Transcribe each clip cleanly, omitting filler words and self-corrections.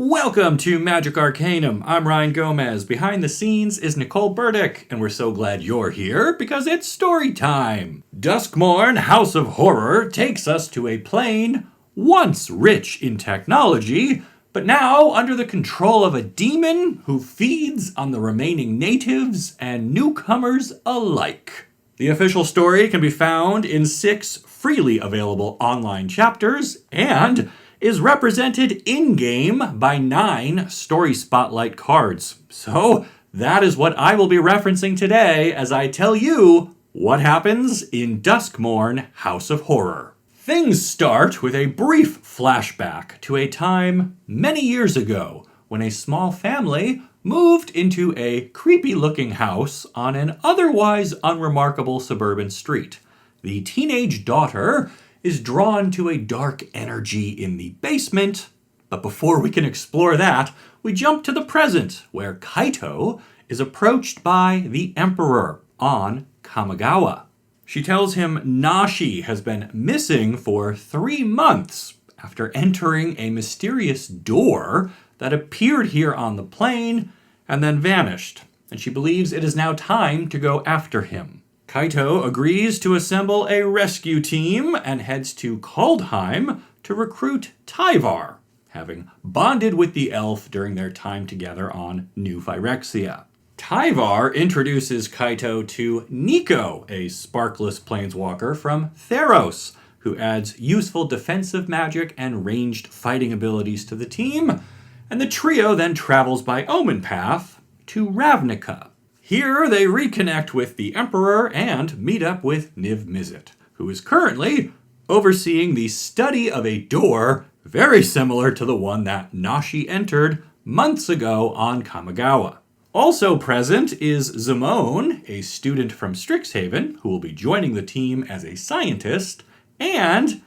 Welcome to Magic Arcanum. I'm Ryan Gomez. Behind the scenes is Nicole Burdick, and we're so glad you're here because it's story time. Duskmourn, House of Horror, takes us to a plane once rich in technology, but now under the control of a demon who feeds on the remaining natives and newcomers alike. The official story can be found in 6 freely available online chapters and is represented in-game by 9 Story Spotlight cards. So that is what I will be referencing today as I tell you what happens in Duskmourn, House of Horror. Things start with a brief flashback to a time many years ago when a small family moved into a creepy-looking house on an otherwise unremarkable suburban street. The teenage daughter is drawn to a dark energy in the basement, but before we can explore that, we jump to the present, where Kaito is approached by the Emperor on Kamigawa. She tells him Nashi has been missing for 3 months after entering a mysterious door that appeared here on the plane and then vanished, and she believes it is now time to go after him. Kaito agrees to assemble a rescue team and heads to Kaldheim to recruit Tyvar, having bonded with the elf during their time together on New Phyrexia. Tyvar introduces Kaito to Niko, a sparkless planeswalker from Theros, who adds useful defensive magic and ranged fighting abilities to the team, and the trio then travels by Omen Path to Ravnica. Here, they reconnect with the Emperor and meet up with Niv Mizzet, who is currently overseeing the study of a door very similar to the one that Nashi entered months ago on Kamigawa. Also present is Zimone, a student from Strixhaven, who will be joining the team as a scientist, and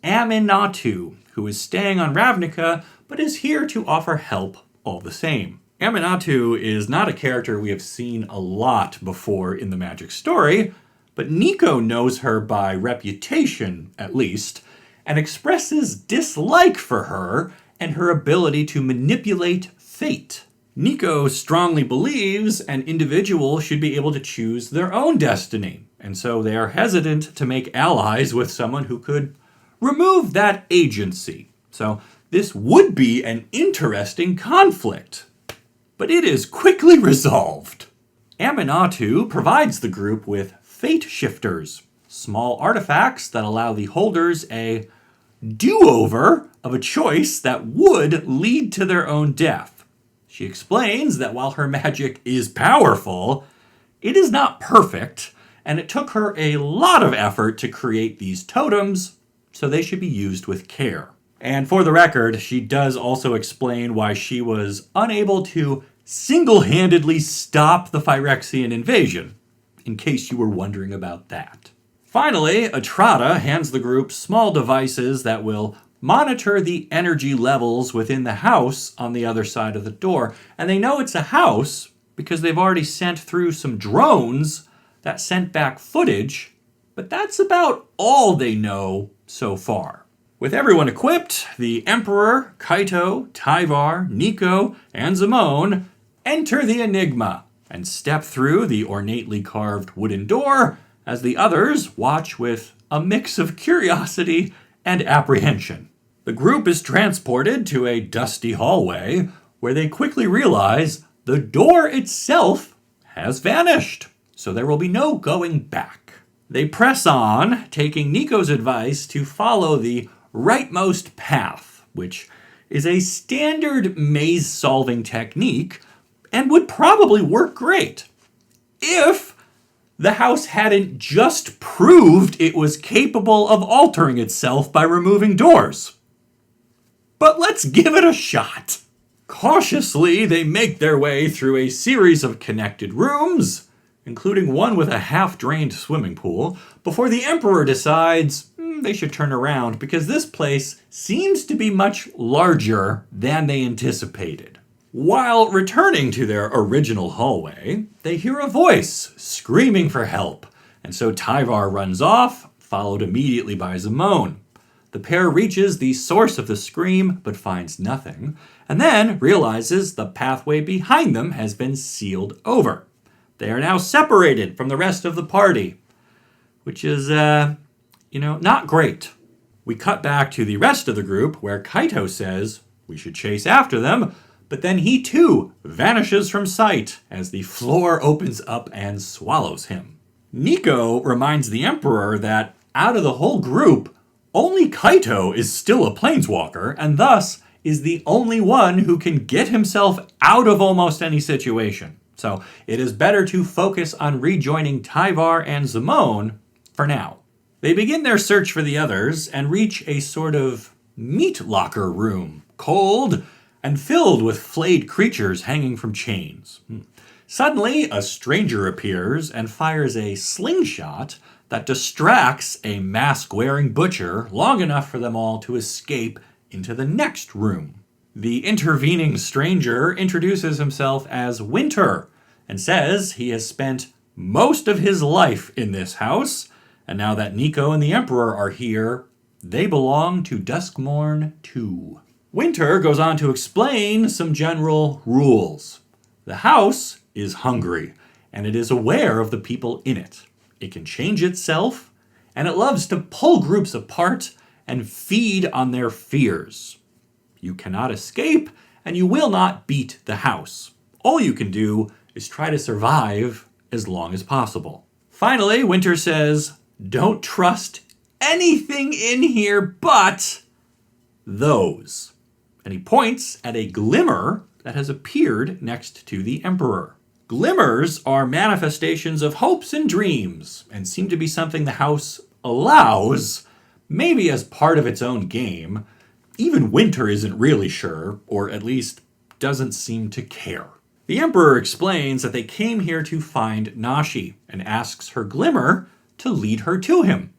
Aminatu, who is staying on Ravnica but is here to offer help all the same. Aminatu is not a character we have seen a lot before in the Magic story, but Niko knows her by reputation, at least, and expresses dislike for her and her ability to manipulate fate. Niko strongly believes an individual should be able to choose their own destiny, and so they are hesitant to make allies with someone who could remove that agency. So this would be an interesting conflict. But it is quickly resolved. Aminatu provides the group with fate shifters, small artifacts that allow the holders a do-over of a choice that would lead to their own death. She explains that while her magic is powerful, it is not perfect, and it took her a lot of effort to create these totems, so they should be used with care. And for the record, she does also explain why she was unable to single-handedly stop the Phyrexian invasion, in case you were wondering about that. Finally, Atrata hands the group small devices that will monitor the energy levels within the house on the other side of the door. And they know it's a house because they've already sent through some drones that sent back footage, but that's about all they know so far. With everyone equipped, the Emperor, Kaito, Tyvar, Niko, and Zimone enter the Enigma and step through the ornately carved wooden door as the others watch with a mix of curiosity and apprehension. The group is transported to a dusty hallway where they quickly realize the door itself has vanished, so there will be no going back. They press on, taking Niko's advice to follow the rightmost path, which is a standard maze-solving technique and would probably work great if the house hadn't just proved it was capable of altering itself by removing doors. But let's give it a shot. Cautiously, they make their way through a series of connected rooms, including one with a half-drained swimming pool, before the Emperor decides they should turn around because this place seems to be much larger than they anticipated. While returning to their original hallway, they hear a voice screaming for help, and so Tyvar runs off, followed immediately by Zimone. The pair reaches the source of the scream, but finds nothing, and then realizes the pathway behind them has been sealed over. They are now separated from the rest of the party, which is, not great. We cut back to the rest of the group where Kaito says we should chase after them, but then he too vanishes from sight as the floor opens up and swallows him. Niko reminds the Emperor that out of the whole group, only Kaito is still a planeswalker, and thus is the only one who can get himself out of almost any situation. So it is better to focus on rejoining Tyvar and Zimone for now. They begin their search for the others and reach a sort of meat locker room, cold and filled with flayed creatures hanging from chains. Suddenly, a stranger appears and fires a slingshot that distracts a mask-wearing butcher long enough for them all to escape into the next room. The intervening stranger introduces himself as Winter and says he has spent most of his life in this house, and now that Niko and the Emperor are here, they belong to Duskmourn too. Winter goes on to explain some general rules. The house is hungry, and it is aware of the people in it. It can change itself, and it loves to pull groups apart and feed on their fears. You cannot escape, and you will not beat the house. All you can do is try to survive as long as possible. Finally, Winter says, don't trust anything in here but those. And he points at a glimmer that has appeared next to the Emperor. Glimmers are manifestations of hopes and dreams, and seem to be something the house allows, maybe as part of its own game. Even Winter isn't really sure, or at least doesn't seem to care. The Emperor explains that they came here to find Nashi, and asks her glimmer to lead her to him.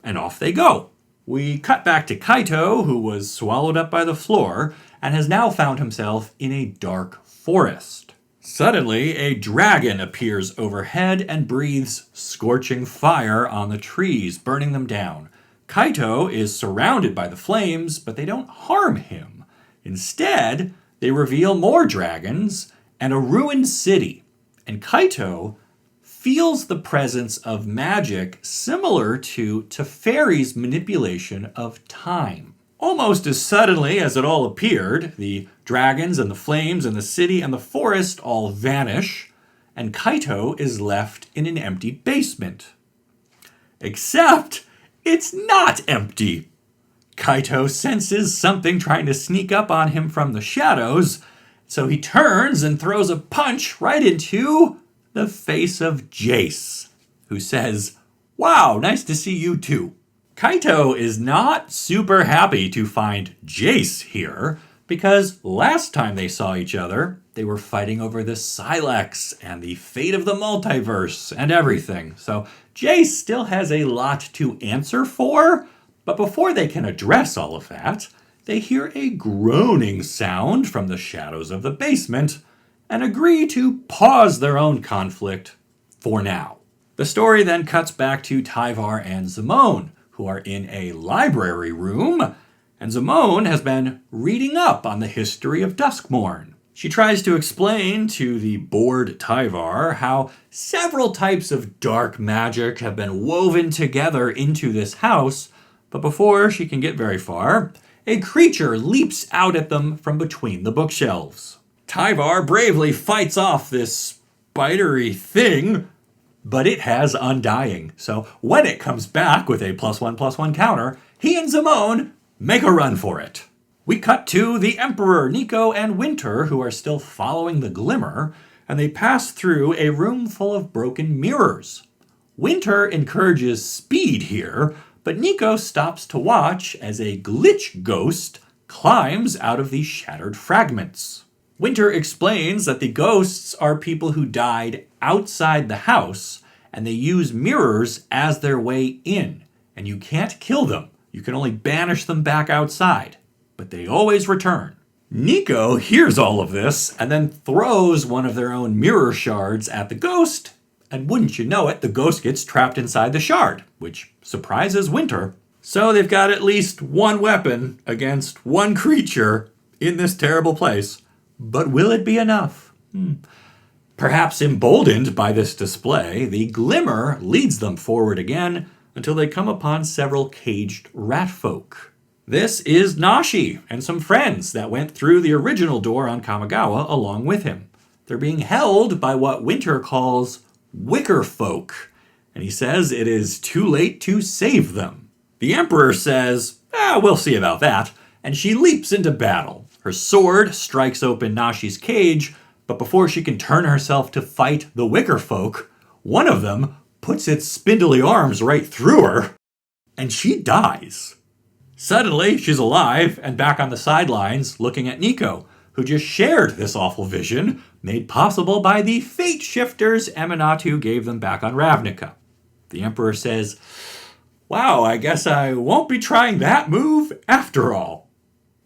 And off they go. We cut back to Kaito, who was swallowed up by the floor, and has now found himself in a dark forest. Suddenly, a dragon appears overhead and breathes scorching fire on the trees, burning them down. Kaito is surrounded by the flames, but they don't harm him. Instead, they reveal more dragons and a ruined city. And Kaito feels the presence of magic similar to Teferi's manipulation of time. Almost as suddenly as it all appeared, the dragons and the flames and the city and the forest all vanish, and Kaito is left in an empty basement. Except it's not empty. Kaito senses something trying to sneak up on him from the shadows, so he turns and throws a punch right into the face of Jace, who says, "Wow, nice to see you too." Kaito is not super happy to find Jace here, because last time they saw each other, they were fighting over the Silex and the fate of the multiverse and everything. So Jace still has a lot to answer for, but before they can address all of that, they hear a groaning sound from the shadows of the basement and agree to pause their own conflict for now. The story then cuts back to Tyvar and Zimone, who are in a library room, and Zimone has been reading up on the history of Duskmourn. She tries to explain to the bored Tyvar how several types of dark magic have been woven together into this house, but before she can get very far, a creature leaps out at them from between the bookshelves. Tyvar bravely fights off this spidery thing, but it has Undying. So when it comes back with a +1/+1 counter, he and Zimone make a run for it. We cut to the Emperor, Niko, and Winter, who are still following the glimmer, and they pass through a room full of broken mirrors. Winter encourages speed here, but Niko stops to watch as a glitch ghost climbs out of these shattered fragments. Winter explains that the ghosts are people who died outside the house, and they use mirrors as their way in, and you can't kill them. You can only banish them back outside, but they always return. Niko hears all of this and then throws one of their own mirror shards at the ghost, and wouldn't you know it, the ghost gets trapped inside the shard, which surprises Winter. So they've got at least one weapon against one creature in this terrible place. But will it be enough? Perhaps emboldened by this display, the glimmer leads them forward again until they come upon several caged rat folk. This is Nashi and some friends that went through the original door on Kamigawa along with him. They're being held by what Winter calls wicker folk, and he says it is too late to save them. The Emperor says, we'll see about that, and she leaps into battle. Her sword strikes open Nashi's cage, but before she can turn herself to fight the wicker folk, one of them puts its spindly arms right through her, and she dies. Suddenly, she's alive and back on the sidelines looking at Niko, who just shared this awful vision made possible by the fate shifters Eminatu gave them back on Ravnica. The Emperor says, wow, I guess I won't be trying that move after all.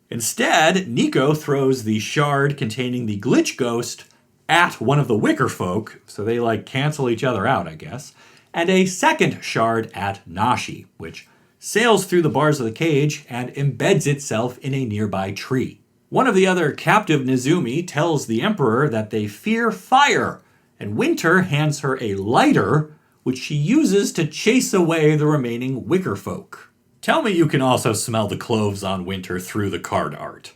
Instead, Niko throws the shard containing the glitch ghost at one of the wicker folk, so they cancel each other out, I guess, and a second shard at Nashi, which sails through the bars of the cage and embeds itself in a nearby tree. One of the other captive Nezumi tells the Emperor that they fear fire, and Winter hands her a lighter, which she uses to chase away the remaining wicker folk. Tell me you can also smell the cloves on Winter through the card art.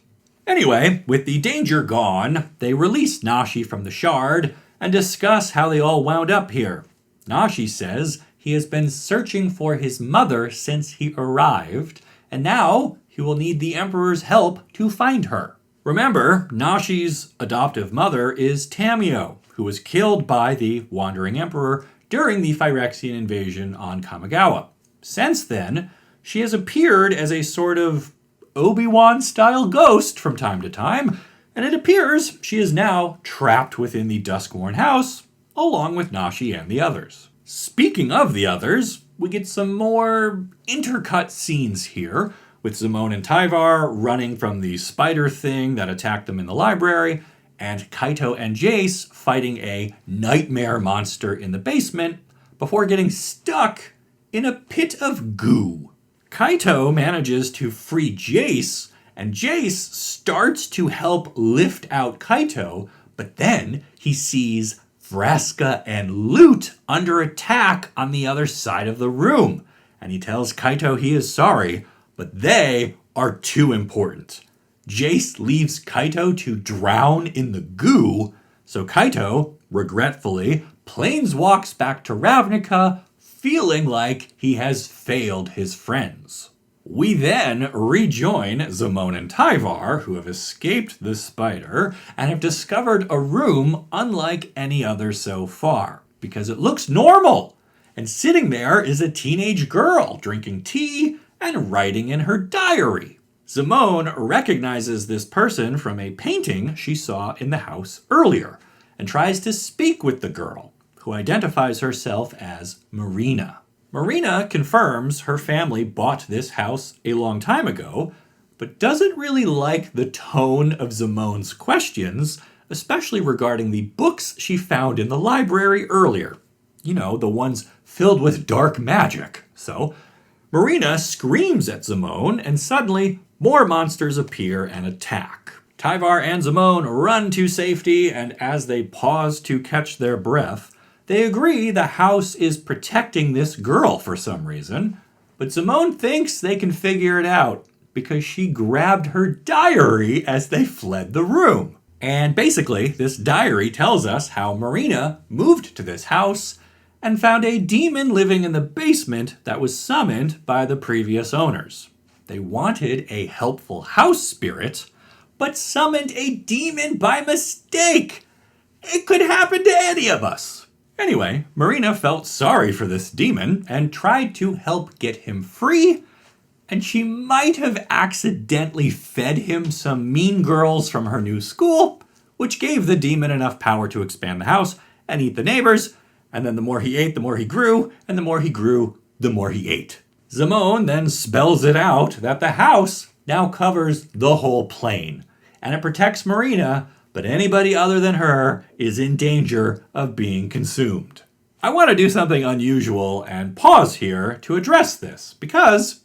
Anyway, with the danger gone, they release Nashi from the shard and discuss how they all wound up here. Nashi says he has been searching for his mother since he arrived, and now he will need the Emperor's help to find her. Remember, Nashi's adoptive mother is Tamiyo, who was killed by the Wandering Emperor during the Phyrexian invasion on Kamigawa. Since then, she has appeared as a sort of Obi-Wan-style ghost from time to time, and it appears she is now trapped within the Duskmourn house, along with Nashi and the others. Speaking of the others, we get some more intercut scenes here, with Zimone and Tyvar running from the spider thing that attacked them in the library, and Kaito and Jace fighting a nightmare monster in the basement before getting stuck in a pit of goo. Kaito manages to free Jace, and Jace starts to help lift out Kaito, but then he sees Vraska and Lute under attack on the other side of the room, and he tells Kaito he is sorry, but they are too important. Jace leaves Kaito to drown in the goo, so Kaito, regretfully, planeswalks back to Ravnica, feeling like he has failed his friends. We then rejoin Zimone and Tyvar, who have escaped the spider and have discovered a room unlike any other so far, because it looks normal. And sitting there is a teenage girl drinking tea and writing in her diary. Zimone recognizes this person from a painting she saw in the house earlier and tries to speak with the girl, who identifies herself as Marina. Marina confirms her family bought this house a long time ago, but doesn't really like the tone of Zimone's questions, especially regarding the books she found in the library earlier. You know, the ones filled with dark magic. So, Marina screams at Zimone, and suddenly more monsters appear and attack. Tyvar and Zimone run to safety, and as they pause to catch their breath, they agree the house is protecting this girl for some reason, but Zimone thinks they can figure it out because she grabbed her diary as they fled the room. And basically, this diary tells us how Marina moved to this house and found a demon living in the basement that was summoned by the previous owners. They wanted a helpful house spirit, but summoned a demon by mistake. It could happen to any of us. Anyway, Marina felt sorry for this demon and tried to help get him free, and she might have accidentally fed him some mean girls from her new school, which gave the demon enough power to expand the house and eat the neighbors, and then the more he ate, the more he grew, and the more he grew, the more he ate. Zimone then spells it out that the house now covers the whole plane, and it protects Marina, but anybody other than her is in danger of being consumed. I want to do something unusual and pause here to address this, because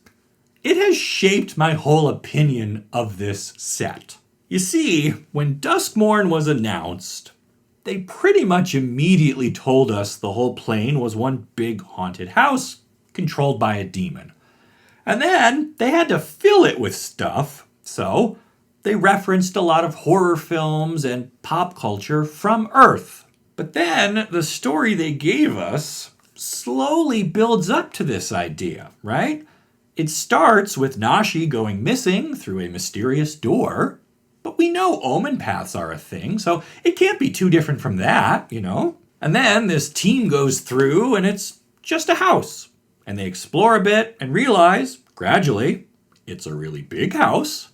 it has shaped my whole opinion of this set. You see, when Duskmourn was announced, they pretty much immediately told us the whole plane was one big haunted house controlled by a demon. And then they had to fill it with stuff, so they referenced a lot of horror films and pop culture from Earth. But then the story they gave us slowly builds up to this idea, right? It starts with Nashi going missing through a mysterious door, but we know omen paths are a thing, so it can't be too different from that, you know? And then this team goes through and it's just a house. And they explore a bit and realize, gradually, it's a really big house.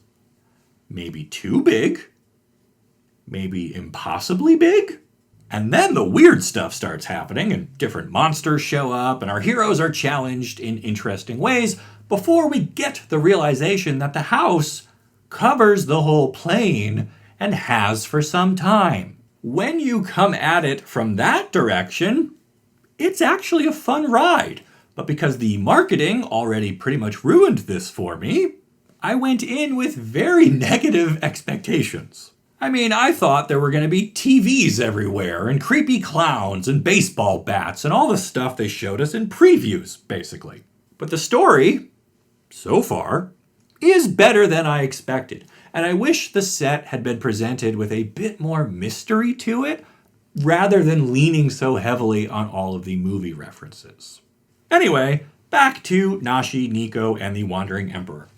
Maybe too big. Maybe impossibly big. And then the weird stuff starts happening and different monsters show up and our heroes are challenged in interesting ways before we get the realization that the house covers the whole plane and has for some time. When you come at it from that direction, it's actually a fun ride. But because the marketing already pretty much ruined this for me, I went in with very negative expectations. I mean, I thought there were going to be TVs everywhere and creepy clowns and baseball bats and all the stuff they showed us in previews, basically. But the story, so far, is better than I expected. And I wish the set had been presented with a bit more mystery to it, rather than leaning so heavily on all of the movie references. Anyway, back to Nashi, Niko, and the Wandering Emperor.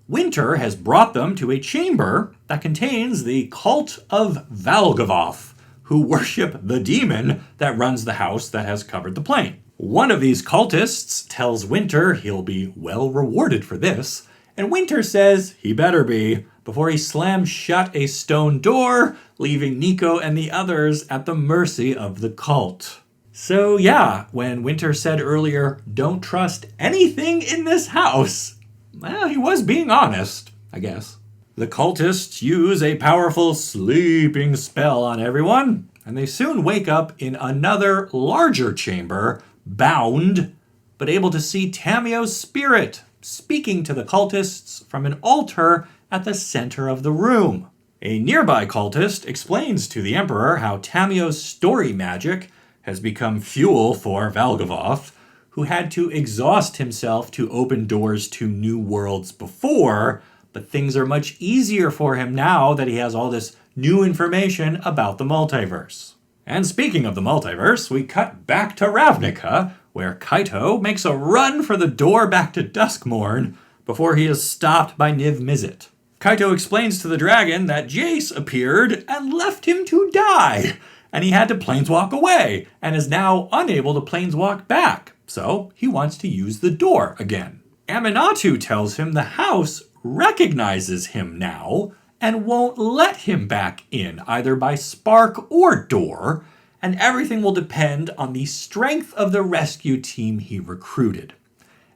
Winter has brought them to a chamber that contains the cult of Valgavoth, who worship the demon that runs the house that has covered the plane. One of these cultists tells Winter he'll be well rewarded for this, and Winter says he better be, before he slams shut a stone door, leaving Niko and the others at the mercy of the cult. So yeah, when Winter said earlier, don't trust anything in this house, well, he was being honest, I guess. The cultists use a powerful sleeping spell on everyone, and they soon wake up in another larger chamber, bound, but able to see Tamio's spirit, speaking to the cultists from an altar at the center of the room. A nearby cultist explains to the Emperor how Tamio's story magic has become fuel for Valgavoth, who had to exhaust himself to open doors to new worlds before, but things are much easier for him now that he has all this new information about the multiverse. And speaking of the multiverse, we cut back to Ravnica, where Kaito makes a run for the door back to Duskmourn before he is stopped by Niv Mizzet. Kaito explains to the dragon that Jace appeared and left him to die, and he had to planeswalk away, and is now unable to planeswalk back, so he wants to use the door again. Aminatu tells him the house recognizes him now, and won't let him back in, either by spark or door, and everything will depend on the strength of the rescue team he recruited.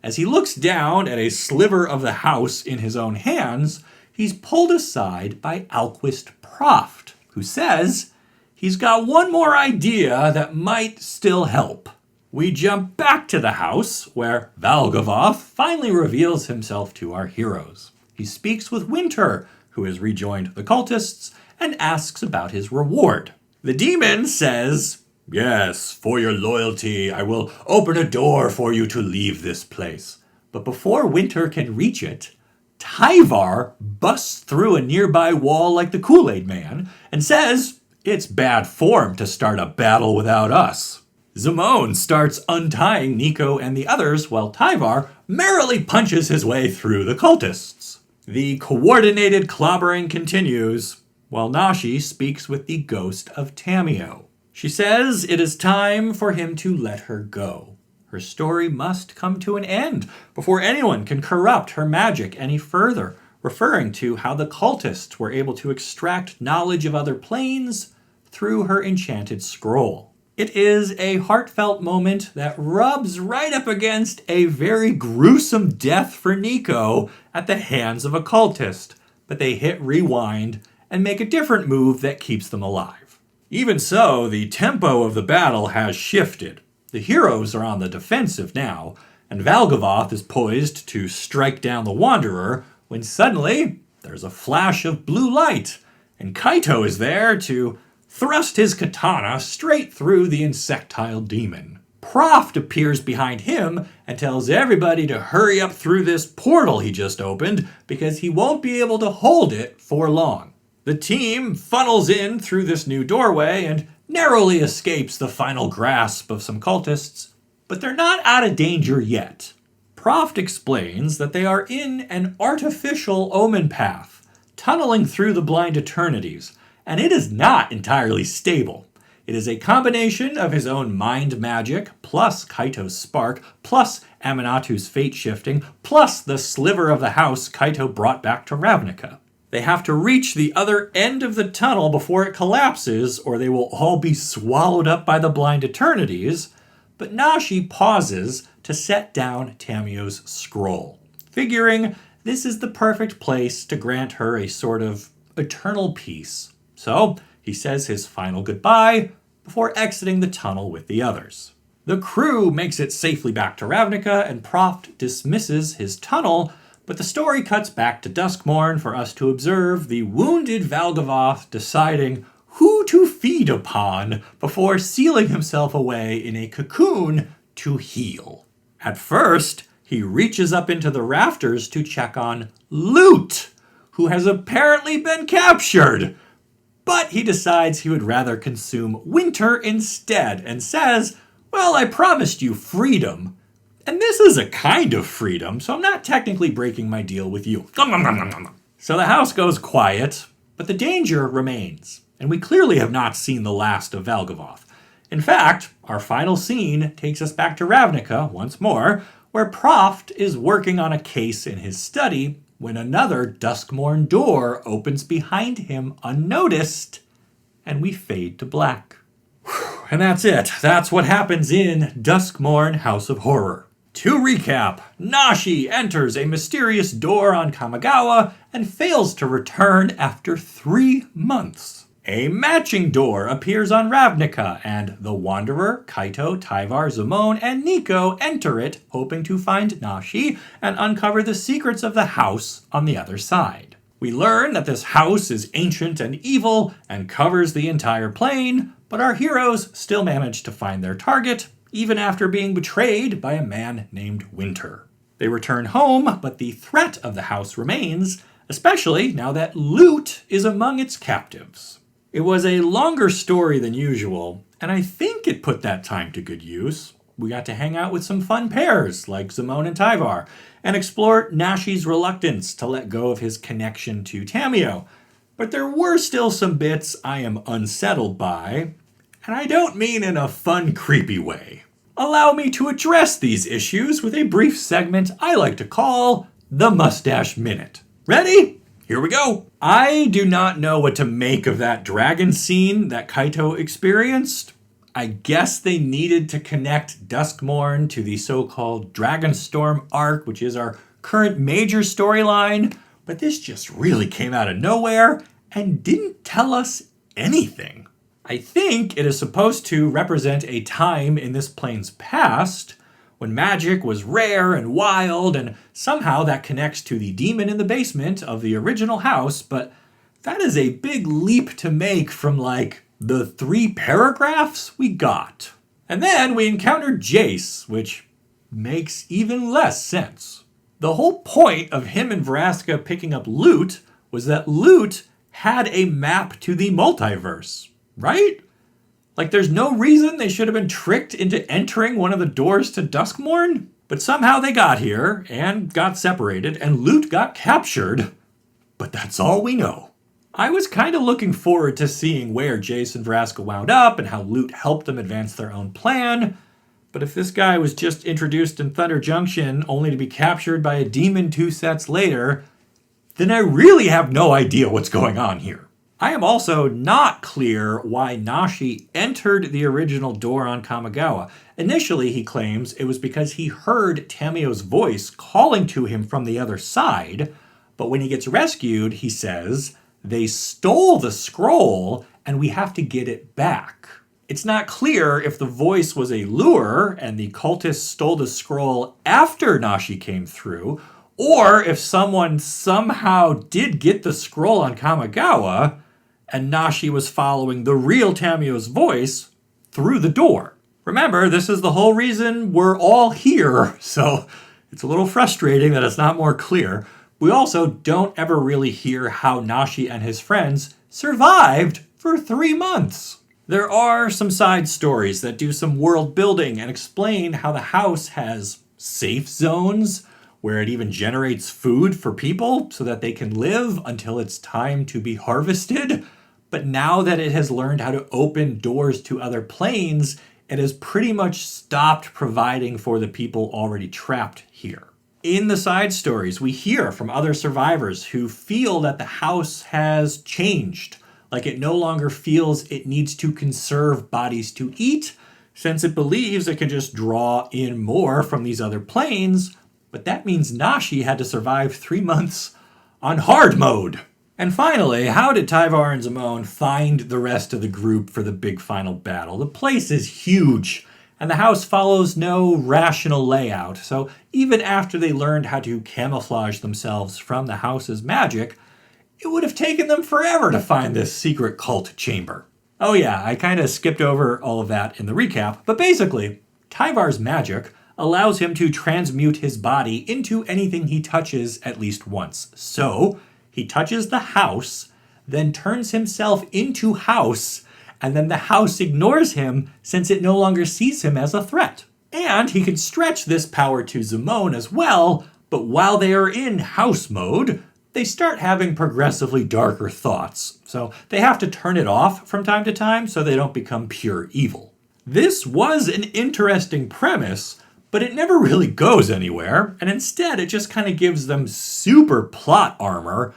As he looks down at a sliver of the house in his own hands, he's pulled aside by Alquist Proft, who says he's got one more idea that might still help. We jump back to the house, where Valgavoth finally reveals himself to our heroes. He speaks with Winter, who has rejoined the cultists, and asks about his reward. The demon says, "Yes, for your loyalty, I will open a door for you to leave this place." But before Winter can reach it, Tyvar busts through a nearby wall like the Kool-Aid Man and says it's bad form to start a battle without us. Zimone starts untying Niko and the others while Tyvar merrily punches his way through the cultists. The coordinated clobbering continues while Nashi speaks with the ghost of Tamio. She says it is time for him to let her go. Her story must come to an end before anyone can corrupt her magic any further, referring to how the cultists were able to extract knowledge of other planes through her enchanted scroll. It is a heartfelt moment that rubs right up against a very gruesome death for Niko at the hands of a cultist, but they hit rewind and make a different move that keeps them alive. Even so, the tempo of the battle has shifted. The heroes are on the defensive now, and Valgavoth is poised to strike down the Wanderer when suddenly there's a flash of blue light, and Kaito is there to thrust his katana straight through the insectile demon. Proft appears behind him and tells everybody to hurry up through this portal he just opened because he won't be able to hold it for long. The team funnels in through this new doorway and narrowly escapes the final grasp of some cultists, but they're not out of danger yet. Proft explains that they are in an artificial omen path, tunneling through the blind eternities, and it is not entirely stable. It is a combination of his own mind magic, plus Kaito's spark, plus Aminatu's fate shifting, plus the sliver of the house Kaito brought back to Ravnica. They have to reach the other end of the tunnel before it collapses, or they will all be swallowed up by the blind eternities, but Nashi pauses to set down Tamiyo's scroll, figuring this is the perfect place to grant her a sort of eternal peace. So he says his final goodbye before exiting the tunnel with the others. The crew makes it safely back to Ravnica, and Proft dismisses his tunnel, but the story cuts back to Duskmourn for us to observe the wounded Valgavoth deciding who to feed upon before sealing himself away in a cocoon to heal. At first, he reaches up into the rafters to check on Lute, who has apparently been captured. But he decides he would rather consume Winter instead and says, well, I promised you freedom. And this is a kind of freedom, so I'm not technically breaking my deal with you. So the house goes quiet, but the danger remains, and we clearly have not seen the last of Valgavoth. In fact, our final scene takes us back to Ravnica once more, where Proft is working on a case in his study when another Duskmourn door opens behind him unnoticed, and we fade to black. And that's it. That's what happens in Duskmourn House of Horror. To recap, Nashi enters a mysterious door on Kamigawa and fails to return after 3 months. A matching door appears on Ravnica, and the Wanderer, Kaito, Tyvar, Zimone, and Niko enter it, hoping to find Nashi and uncover the secrets of the house on the other side. We learn that this house is ancient and evil and covers the entire plane, but our heroes still manage to find their target, even after being betrayed by a man named Winter. They return home, but the threat of the house remains, especially now that Lute is among its captives. It was a longer story than usual, and I think it put that time to good use. We got to hang out with some fun pairs, like Zimone and Tyvar, and explore Nashi's reluctance to let go of his connection to Tamiyo. But there were still some bits I am unsettled by, and I don't mean in a fun, creepy way. Allow me to address these issues with a brief segment I like to call the Mustache Minute. Ready? Here we go. I do not know what to make of that dragon scene that Kaito experienced. I guess they needed to connect Duskmourn to the so-called Dragonstorm arc, which is our current major storyline, but this just really came out of nowhere and didn't tell us anything. I think it is supposed to represent a time in this plane's past when magic was rare and wild, and somehow that connects to the demon in the basement of the original house, but that is a big leap to make from, the 3 paragraphs we got. And then we encountered Jace, which makes even less sense. The whole point of him and Vraska picking up Lute was that Lute had a map to the multiverse, right? There's no reason they should have been tricked into entering one of the doors to Duskmourn, but somehow they got here and got separated, and Lute got captured. But that's all we know. I was kind of looking forward to seeing where Jace and Vraska wound up and how Lute helped them advance their own plan, but if this guy was just introduced in Thunder Junction only to be captured by a demon 2 sets later, then I really have no idea what's going on here. I am also not clear why Nashi entered the original door on Kamigawa. Initially, he claims it was because he heard Tamiyo's voice calling to him from the other side, but when he gets rescued, he says, they stole the scroll and we have to get it back. It's not clear if the voice was a lure and the cultists stole the scroll after Nashi came through, or if someone somehow did get the scroll on Kamigawa and Nashi was following the real Tamio's voice through the door. Remember, this is the whole reason we're all here, so it's a little frustrating that it's not more clear. We also don't ever really hear how Nashi and his friends survived for 3 months. There are some side stories that do some world building and explain how the house has safe zones where it even generates food for people so that they can live until it's time to be harvested. But now that it has learned how to open doors to other planes, it has pretty much stopped providing for the people already trapped here. In the side stories, we hear from other survivors who feel that the house has changed. Like it no longer feels it needs to conserve bodies to eat, since it believes it can just draw in more from these other planes. But that means Nashi had to survive 3 months on hard mode. And finally, how did Tyvar and Zimone find the rest of the group for the big final battle? The place is huge, and the house follows no rational layout, so even after they learned how to camouflage themselves from the house's magic, it would have taken them forever to find this secret cult chamber. Oh yeah, I kind of skipped over all of that in the recap, but basically, Tyvar's magic allows him to transmute his body into anything he touches at least once. So, he touches the house, then turns himself into house, and then the house ignores him since it no longer sees him as a threat. And he can stretch this power to Zimone as well, but while they are in house mode, they start having progressively darker thoughts. So they have to turn it off from time to time so they don't become pure evil. This was an interesting premise, but it never really goes anywhere, and instead it just kind of gives them super plot armor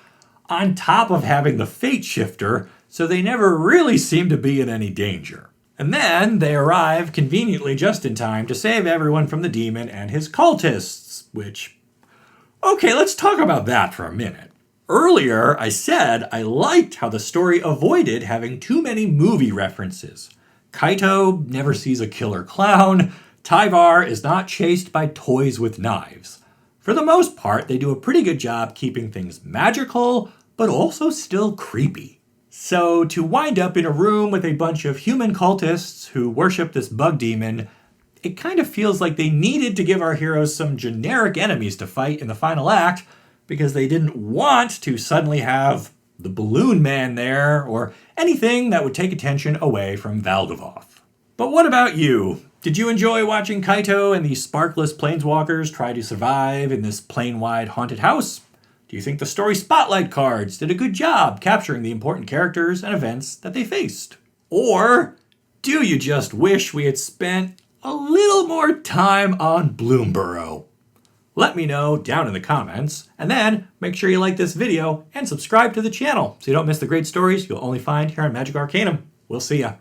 on top of having the fate shifter, so they never really seem to be in any danger. And then they arrive conveniently just in time to save everyone from the demon and his cultists, which, okay, let's talk about that for a minute. Earlier, I said I liked how the story avoided having too many movie references. Kaito never sees a killer clown. Tyvar is not chased by toys with knives. For the most part, they do a pretty good job keeping things magical, but also still creepy. So to wind up in a room with a bunch of human cultists who worship this bug demon, it kind of feels like they needed to give our heroes some generic enemies to fight in the final act, because they didn't want to suddenly have the Balloon Man there, or anything that would take attention away from Valgavoth. But what about you? Did you enjoy watching Kaito and the sparkless planeswalkers try to survive in this plane-wide haunted house? Do you think the story spotlight cards did a good job capturing the important characters and events that they faced? Or do you just wish we had spent a little more time on Bloomborough? Let me know down in the comments, and then make sure you like this video and subscribe to the channel so you don't miss the great stories you'll only find here on Magic Arcanum. We'll see ya.